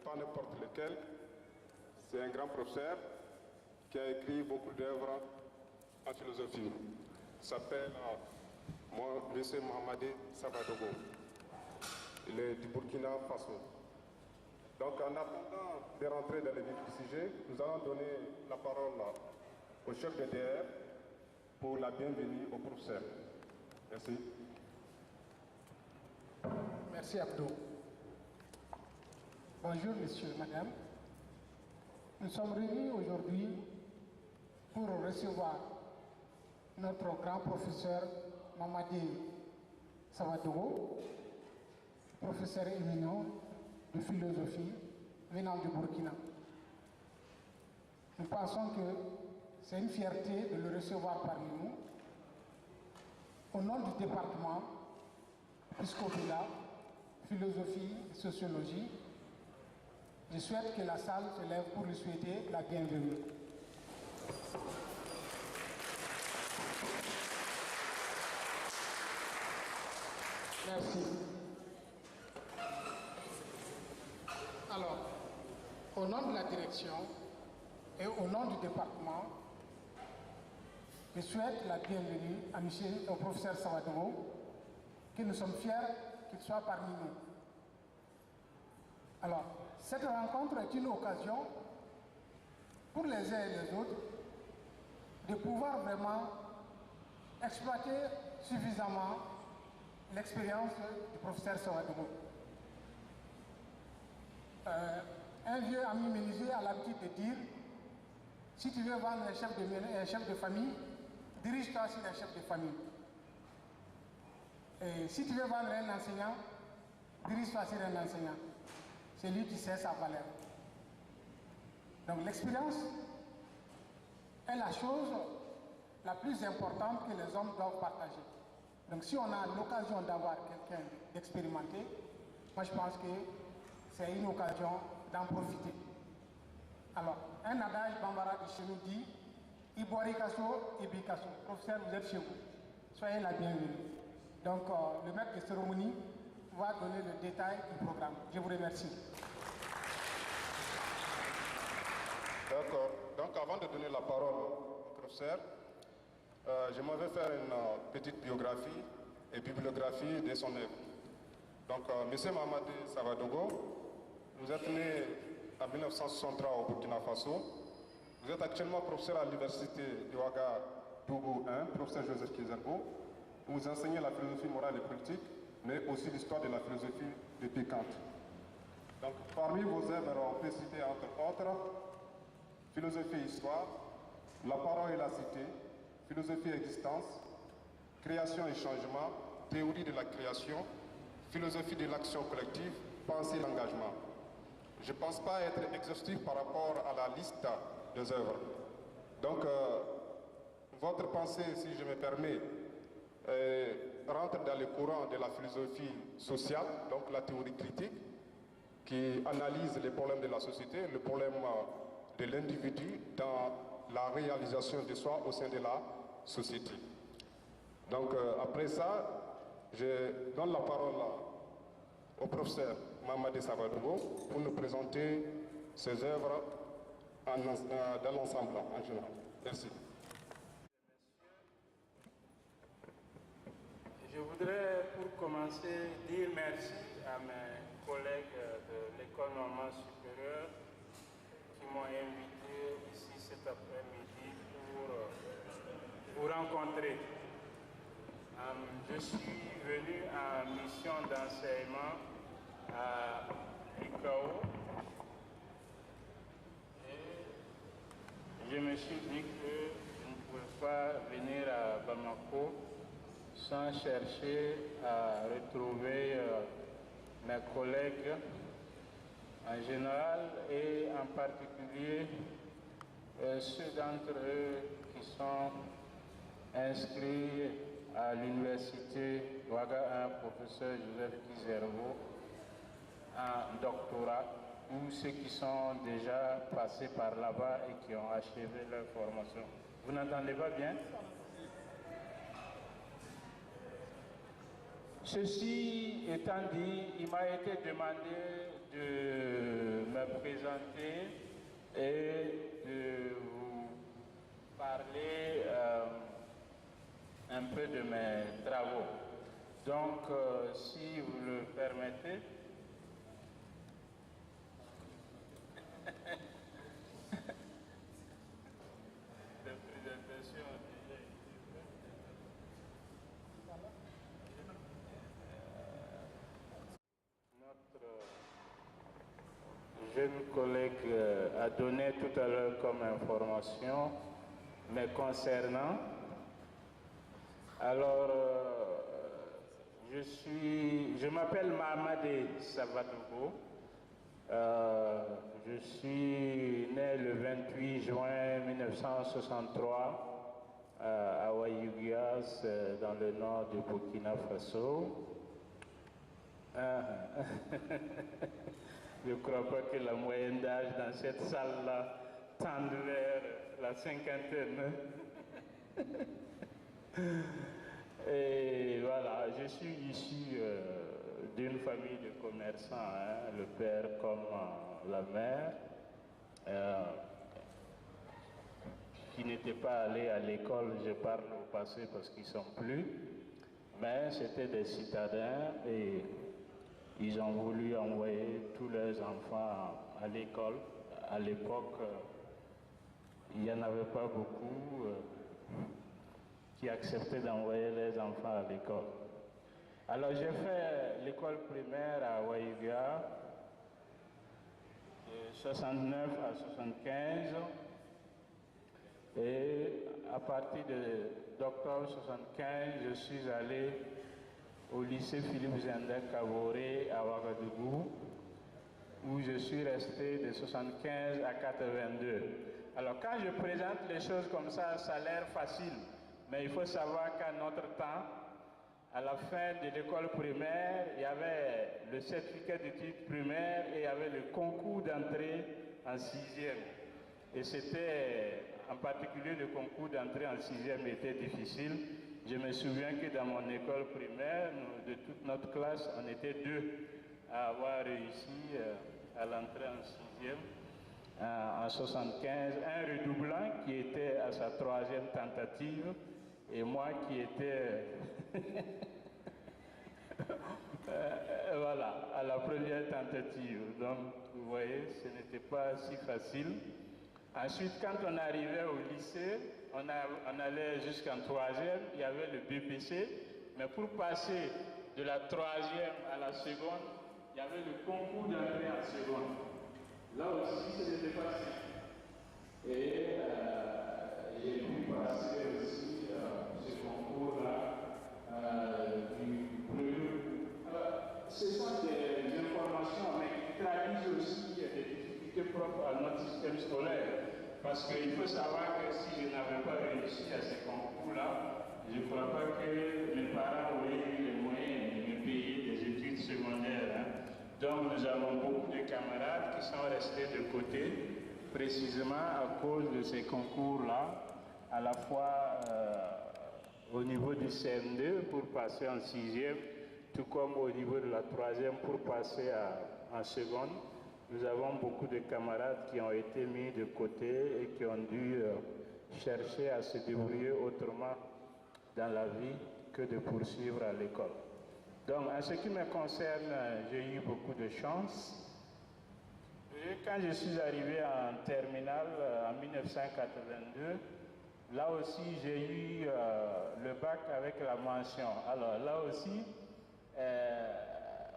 Pas n'importe lequel. C'est un grand professeur qui a écrit beaucoup d'œuvres en philosophie. Il s'appelle M. Mohamadi Savadogo. Il est du Burkina Faso. Donc en attendant de rentrer dans le vif du sujet, nous allons donner la parole au chef de DR pour la bienvenue au professeur. Merci. Merci Abdou. Bonjour messieurs, madame. Nous sommes réunis aujourd'hui pour recevoir notre grand professeur Mamadi Savadogo, professeur éminent de philosophie venant du Burkina. Nous pensons que c'est une fierté de le recevoir parmi nous. Au nom du département Piscopila, philosophie et sociologie, je souhaite que la salle se lève pour lui souhaiter la bienvenue. Merci. Alors, au nom de la direction et au nom du département, je souhaite la bienvenue à monsieur, au professeur Savadogo, que nous sommes fiers qu'il soit parmi nous. Alors, cette rencontre est une occasion pour les uns et les autres de pouvoir vraiment exploiter suffisamment l'expérience du professeur Savadogo. Un vieux ami menuisier a l'habitude de dire, si tu veux vendre un chef de famille, dirige-toi sur un chef de famille. Et si tu veux vendre un enseignant, dirige-toi sur un enseignant. C'est lui qui sait sa valeur. Donc l'expérience est la chose la plus importante que les hommes doivent partager. Donc si on a l'occasion d'avoir quelqu'un d'expérimenté, moi je pense que c'est une occasion d'en profiter. Alors, un adage bambara de chez nous dit « Iboari Kasso, Ibi Kasso ». Professeur, vous êtes chez vous. Soyez la bienvenue. Donc, le maître de cérémonie va donner le détail du programme. Je vous remercie. D'accord. Donc, avant de donner la parole au professeur, j'aimerais faire une petite biographie et bibliographie de son œuvre. Donc, M. Mahamadé Savadogo, vous êtes né en 1963 au Burkina Faso. Vous êtes actuellement professeur à l'université de Ouagadougou 1, professeur Joseph Kizerbo. Vous enseignez la philosophie morale et politique, mais aussi l'histoire de la philosophie depuis Kant. Donc, parmi vos œuvres, on peut citer entre autres philosophie et histoire, la parole et la cité, philosophie et existence, création et changement, théorie de la création, philosophie de l'action collective, pensée et l'engagement. Je ne pense pas être exhaustif par rapport à la liste des œuvres. Donc, votre pensée, si je me permets, rentre dans le courant de la philosophie sociale, donc la théorie critique, qui analyse les problèmes de la société, le problème de l'individu dans la réalisation de soi au sein de la société. Donc, après ça, je donne la parole au professeur Mahamadé Savadogo pour nous présenter ses œuvres dans l'ensemble en général. Merci. Je voudrais pour commencer dire merci à mes collègues de l'École normale supérieure qui m'ont invité ici cet après-midi pour vous rencontrer. Je suis venu en mission d'enseignement à l'UCAO et je me suis dit que je ne pouvais pas venir à Bamako sans chercher à retrouver mes collègues en général et en particulier ceux d'entre eux qui sont inscrits à l'université Ouaga 1, professeur Joseph Kizerbo, en doctorat, ou ceux qui sont déjà passés par là-bas et qui ont achevé leur formation. Vous n'entendez pas bien? Ceci étant dit, il m'a été demandé de me présenter et de vous parler un peu de mes travaux. Donc, si vous le permettez, la présentation a déjà été Notre jeune collègue a donné tout à l'heure comme information, mais concernant. Alors, je m'appelle Mahamadé Savadogo. Je suis né le 28 juin 1963 à Ouayougias, dans le nord du Burkina Faso. Je ne crois pas que la moyenne d'âge dans cette salle-là tende vers la cinquantaine. Et voilà, je suis issu d'une famille de commerçants, hein, le père comme la mère, qui n'étaient pas allés à l'école, je parle au passé parce qu'ils ne sont plus. Mais c'était des citadins et ils ont voulu envoyer tous leurs enfants à l'école. À l'époque, il n'y en avait pas beaucoup qui acceptaient d'envoyer leurs enfants à l'école. Alors j'ai fait l'école primaire à Waïga, de 69 à 75, et à partir d'octobre 75, je suis allé au lycée Philippe Zendek Kavoré à Ouagadougou, où je suis resté de 75 à 82. Alors quand je présente les choses comme ça a l'air facile, mais il faut savoir qu'à notre temps, à la fin de l'école primaire, il y avait le certificat d'études primaires et il y avait le concours d'entrée en 6e. Et c'était, en particulier, le concours d'entrée en 6e était difficile. Je me souviens que dans mon école primaire, de toute notre classe, on était 2 à avoir réussi à l'entrée en 6e en 75. Un redoublant qui était à sa 3e tentative et moi qui étais voilà, à la première tentative. Donc, vous voyez, ce n'était pas si facile. Ensuite, quand on arrivait au lycée, on allait jusqu'en 3e, il y avait le BPC, mais pour passer de la 3e à la seconde, il y avait le concours d'entrée en seconde. Là aussi, ce n'était pas simple. Et j'ai pu passer aussi ce concours-là du premier. Ce sont des informations, mais qui traduisent aussi des difficultés propres à notre système scolaire. Parce qu'il faut savoir que si je n'avais pas réussi à ces concours-là, je ne crois pas que mes parents auraient eu les moyens de me payer des études secondaires. Hein. Donc nous avons beaucoup de camarades qui sont restés de côté, précisément à cause de ces concours-là, à la fois au niveau du CM2 pour passer en 6e, tout comme au niveau de la 3e pour passer en seconde. Nous avons beaucoup de camarades qui ont été mis de côté et qui ont dû chercher à se débrouiller autrement dans la vie que de poursuivre à l'école. Donc, en ce qui me concerne, j'ai eu beaucoup de chance. Et quand je suis arrivé en terminale en 1982, là aussi j'ai eu le bac avec la mention. Alors là aussi,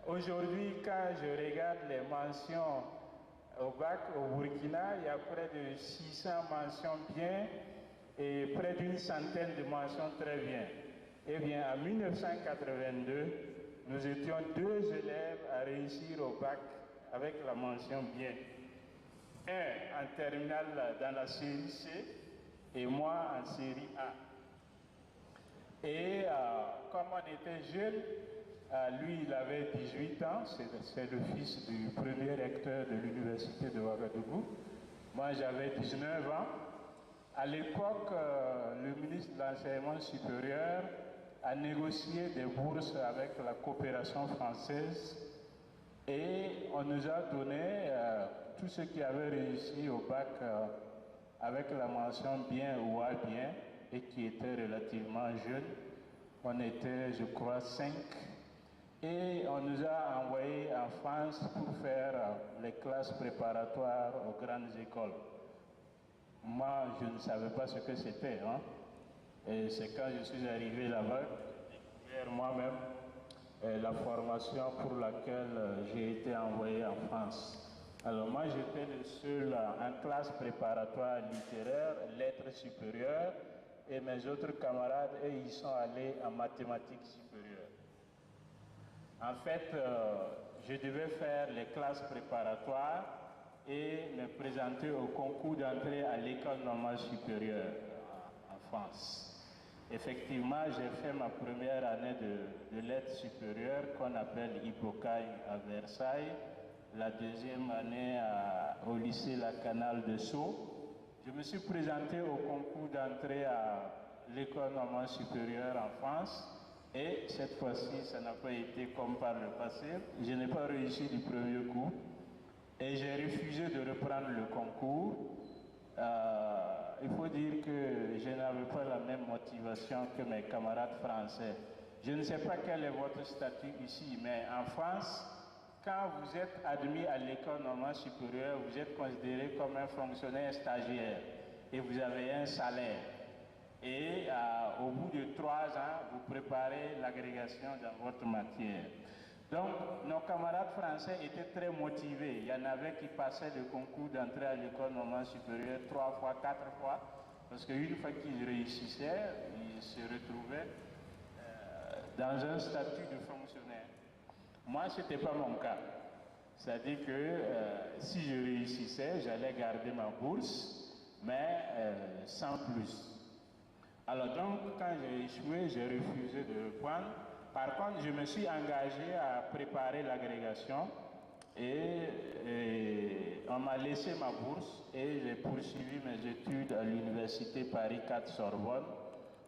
aujourd'hui, quand je regarde les mentions au bac au Burkina, il y a près de 600 mentions bien et près d'une centaine de mentions très bien. Eh bien, en 1982, nous étions 2 élèves à réussir au bac avec la mention bien. Un en terminale dans la série C et moi en série A. Et comme on était jeunes, lui, il avait 18 ans, c'est le fils du premier recteur de l'université de Ouagadougou. Moi, j'avais 19 ans. À l'époque, le ministre de l'Enseignement supérieur a négocié des bourses avec la coopération française et on nous a donné tous ceux qui avaient réussi au bac avec la mention bien ou A bien et qui étaient relativement jeunes. On était, je crois, 5. Et on nous a envoyés en France pour faire les classes préparatoires aux grandes écoles. Moi, je ne savais pas ce que c'était. Hein? Et c'est quand je suis arrivé là-bas, j'ai découvert moi-même la formation pour laquelle j'ai été envoyé en France. Alors moi, j'étais le seul en classe préparatoire littéraire, lettres supérieures, et mes autres camarades, eux, ils sont allés en mathématiques supérieures. En fait, je devais faire les classes préparatoires et me présenter au concours d'entrée à l'école normale supérieure en France. Effectivement, j'ai fait ma première année de lettres supérieures qu'on appelle Hippocagne à Versailles, la deuxième année au lycée La Canale de Sceaux. Je me suis présenté au concours d'entrée à l'école normale supérieure en France. Et cette fois-ci, ça n'a pas été comme par le passé. Je n'ai pas réussi du premier coup. Et j'ai refusé de reprendre le concours. Il faut dire que je n'avais pas la même motivation que mes camarades français. Je ne sais pas quel est votre statut ici, mais en France, quand vous êtes admis à l'école normale supérieure, vous êtes considéré comme un fonctionnaire stagiaire et vous avez un salaire. Et au bout de 3 ans, vous préparez l'agrégation dans votre matière. Donc, nos camarades français étaient très motivés. Il y en avait qui passaient le concours d'entrée à l'école normale supérieure 3 fois, 4 fois, parce qu'une fois qu'ils réussissaient, ils se retrouvaient dans un statut de fonctionnaire. Moi, ce n'était pas mon cas. C'est-à-dire que si je réussissais, j'allais garder ma bourse, mais sans plus. Alors donc, quand j'ai échoué, j'ai refusé de reprendre. Par contre, je me suis engagé à préparer l'agrégation et on m'a laissé ma bourse et j'ai poursuivi mes études à l'université Paris 4 Sorbonne,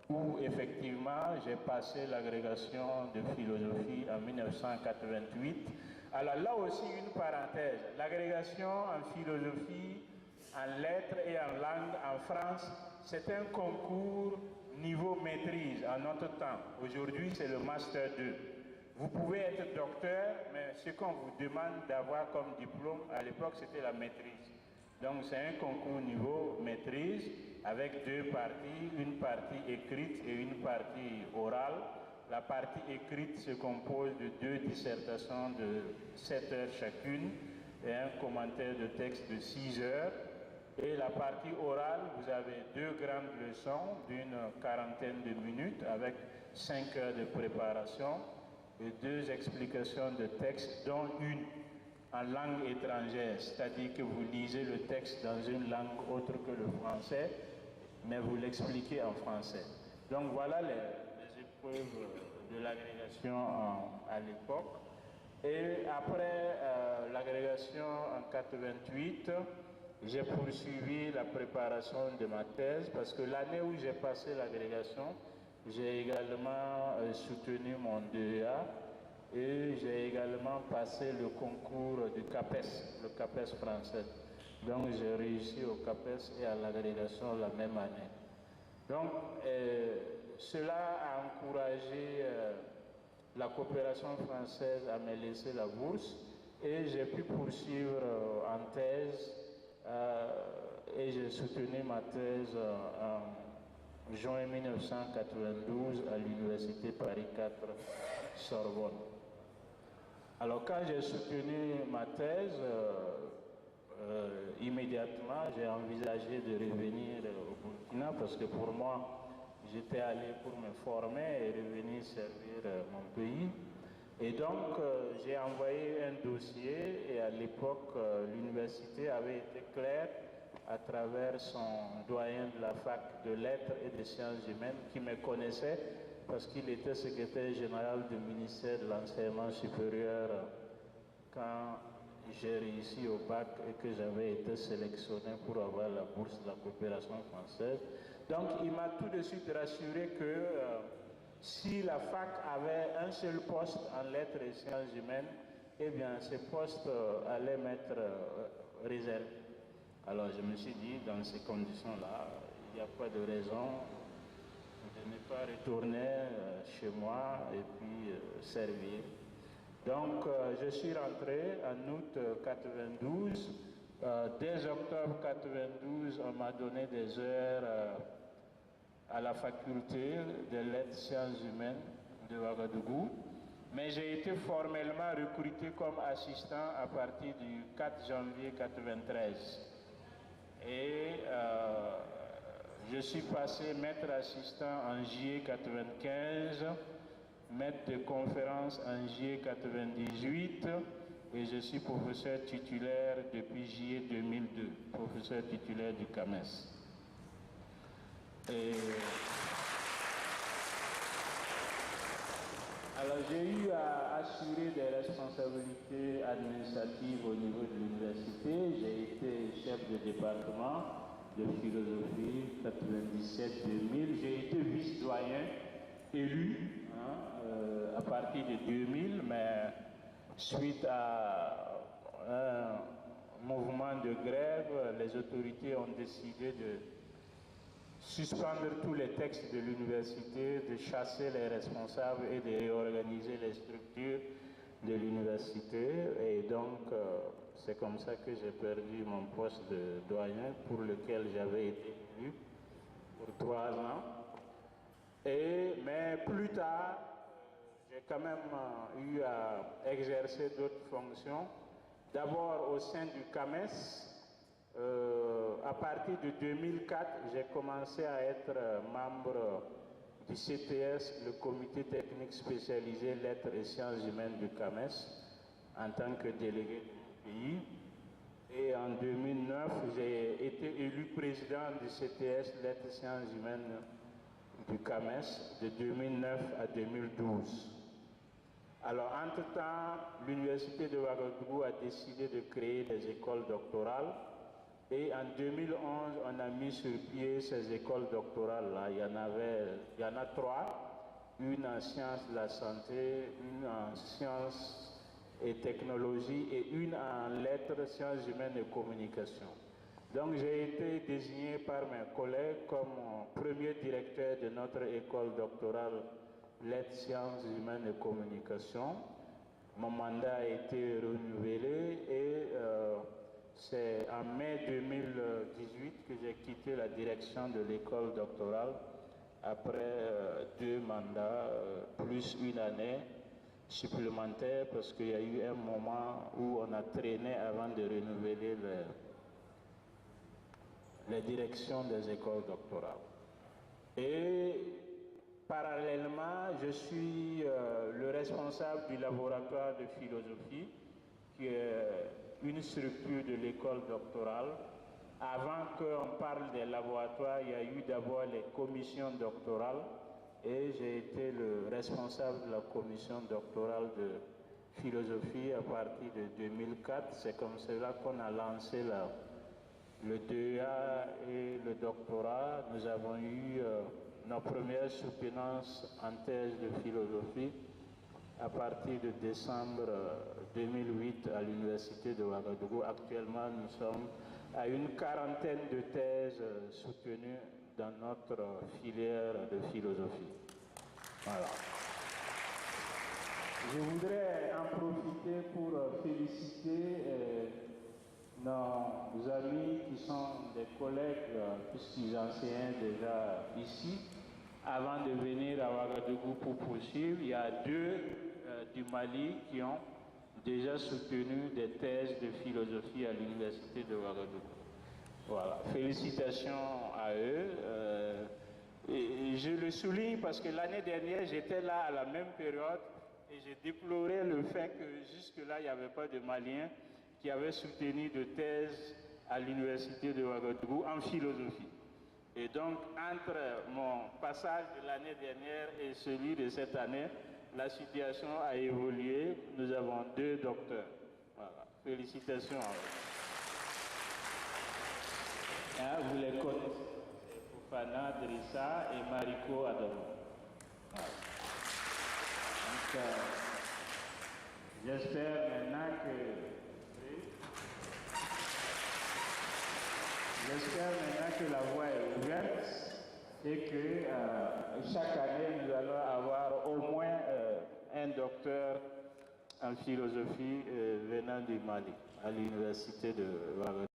où effectivement j'ai passé l'agrégation de philosophie en 1988. Alors là aussi une parenthèse, l'agrégation en philosophie, en lettres et en langue en France, c'est un concours niveau maîtrise en notre temps. Aujourd'hui c'est le Master 2. Vous pouvez être docteur, mais ce qu'on vous demande d'avoir comme diplôme, à l'époque c'était la maîtrise. Donc c'est un concours niveau maîtrise avec 2 parties, une partie écrite et une partie orale. La partie écrite se compose de 2 dissertations de 7 heures chacune et un commentaire de texte de 6 heures. Et la partie orale, vous avez 2 grandes leçons d'une 40aine de minutes avec 5 heures de préparation et 2 explications de texte, dont une en langue étrangère, c'est-à-dire que vous lisez le texte dans une langue autre que le français, mais vous l'expliquez en français. Donc voilà les épreuves de l'agrégation à l'époque. Et après l'agrégation en 88, j'ai poursuivi la préparation de ma thèse parce que l'année où j'ai passé l'agrégation, j'ai également soutenu mon DEA et j'ai également passé le concours du CAPES, le CAPES français. Donc j'ai réussi au CAPES et à l'agrégation la même année. Donc cela a encouragé la coopération française à me laisser la bourse et j'ai pu poursuivre en thèse et j'ai soutenu ma thèse en juin 1992 à l'université Paris 4 Sorbonne. Alors quand j'ai soutenu ma thèse, immédiatement j'ai envisagé de revenir au Burkina parce que pour moi j'étais allé pour me former et revenir servir mon pays. Et donc, j'ai envoyé un dossier et à l'époque, l'université avait été claire à travers son doyen de la fac de lettres et de sciences humaines qui me connaissait parce qu'il était secrétaire général du ministère de l'enseignement supérieur quand j'ai réussi au bac et que j'avais été sélectionné pour avoir la bourse de la coopération française. Donc, il m'a tout de suite rassuré que si la fac avait un seul poste en lettres et sciences humaines, eh bien, ce poste allait m'être réservé. Alors, je me suis dit, dans ces conditions-là, il n'y a pas de raison de ne pas retourner chez moi et puis servir. Donc, je suis rentré en août 92. Dès octobre 92, on m'a donné des heures à la faculté des lettres sciences humaines de Ouagadougou, mais j'ai été formellement recruté comme assistant à partir du 4 janvier 93. Et je suis passé maître assistant en juillet 95, maître de conférence en juillet 98, et je suis professeur titulaire depuis juillet 2002, professeur titulaire du CAMES. Alors j'ai eu à assurer des responsabilités administratives au niveau de l'université. J'ai été chef de département de philosophie 97-2000. J'ai été vice-doyen élu à partir de 2000, mais suite à un mouvement de grève, les autorités ont décidé de suspendre tous les textes de l'université, de chasser les responsables et de réorganiser les structures de l'université. Et donc, c'est comme ça que j'ai perdu mon poste de doyen pour lequel j'avais été élu pour 3 ans. Mais plus tard, j'ai quand même eu à exercer d'autres fonctions. D'abord au sein du CAMES. À partir de 2004, j'ai commencé à être membre du CTS, le comité technique spécialisé lettres et sciences humaines du CAMES, en tant que délégué du pays. Et en 2009, j'ai été élu président du CTS lettres et sciences humaines du CAMES de 2009 à 2012. Alors, entre-temps, l'Université de Ouagadougou a décidé de créer des écoles doctorales. Et en 2011, on a mis sur pied ces écoles doctorales-là. Il y en a 3, une en sciences de la santé, une en sciences et technologies et une en lettres, sciences humaines et communication. Donc j'ai été désigné par mes collègues comme premier directeur de notre école doctorale lettres, sciences humaines et communication. Mon mandat a été renouvelé et c'est en mai 2018 que j'ai quitté la direction de l'école doctorale après 2 mandats, plus une année supplémentaire parce qu'il y a eu un moment où on a traîné avant de renouveler les directions des écoles doctorales. Et parallèlement, je suis le responsable du laboratoire de philosophie qui est une structure de l'école doctorale. Avant qu'on parle des laboratoires, il y a eu d'abord les commissions doctorales et j'ai été le responsable de la commission doctorale de philosophie à partir de 2004. C'est comme cela qu'on a lancé le DEA et le doctorat. Nous avons eu nos premières soutenances en thèse de philosophie à partir de décembre 2008 à l'Université de Ouagadougou. Actuellement, nous sommes à une 40aine de thèses soutenues dans notre filière de philosophie. Voilà. Je voudrais en profiter pour féliciter nos amis qui sont des collègues, puisqu'ils enseignent déjà ici. Avant de venir à Ouagadougou pour poursuivre, il y a 2 du Mali qui ont déjà soutenu des thèses de philosophie à l'Université de Ouagadougou. Voilà, félicitations à eux. Et je le souligne parce que l'année dernière, j'étais là à la même période et j'ai déploré le fait que jusque-là, il n'y avait pas de Maliens qui avaient soutenu de thèses à l'Université de Ouagadougou en philosophie. Et donc, entre mon passage de l'année dernière et celui de cette année, la situation a évolué. Nous avons 2 docteurs. Voilà. Félicitations à eux. Hein, vous les connaissez. C'est Fofana Drissa et Mariko Adamo. Voilà. Donc, j'espère maintenant que la voie est ouverte et que chaque année, nous allons avoir au moins un docteur en philosophie venant du Mali, à l'université de Ouagadougou.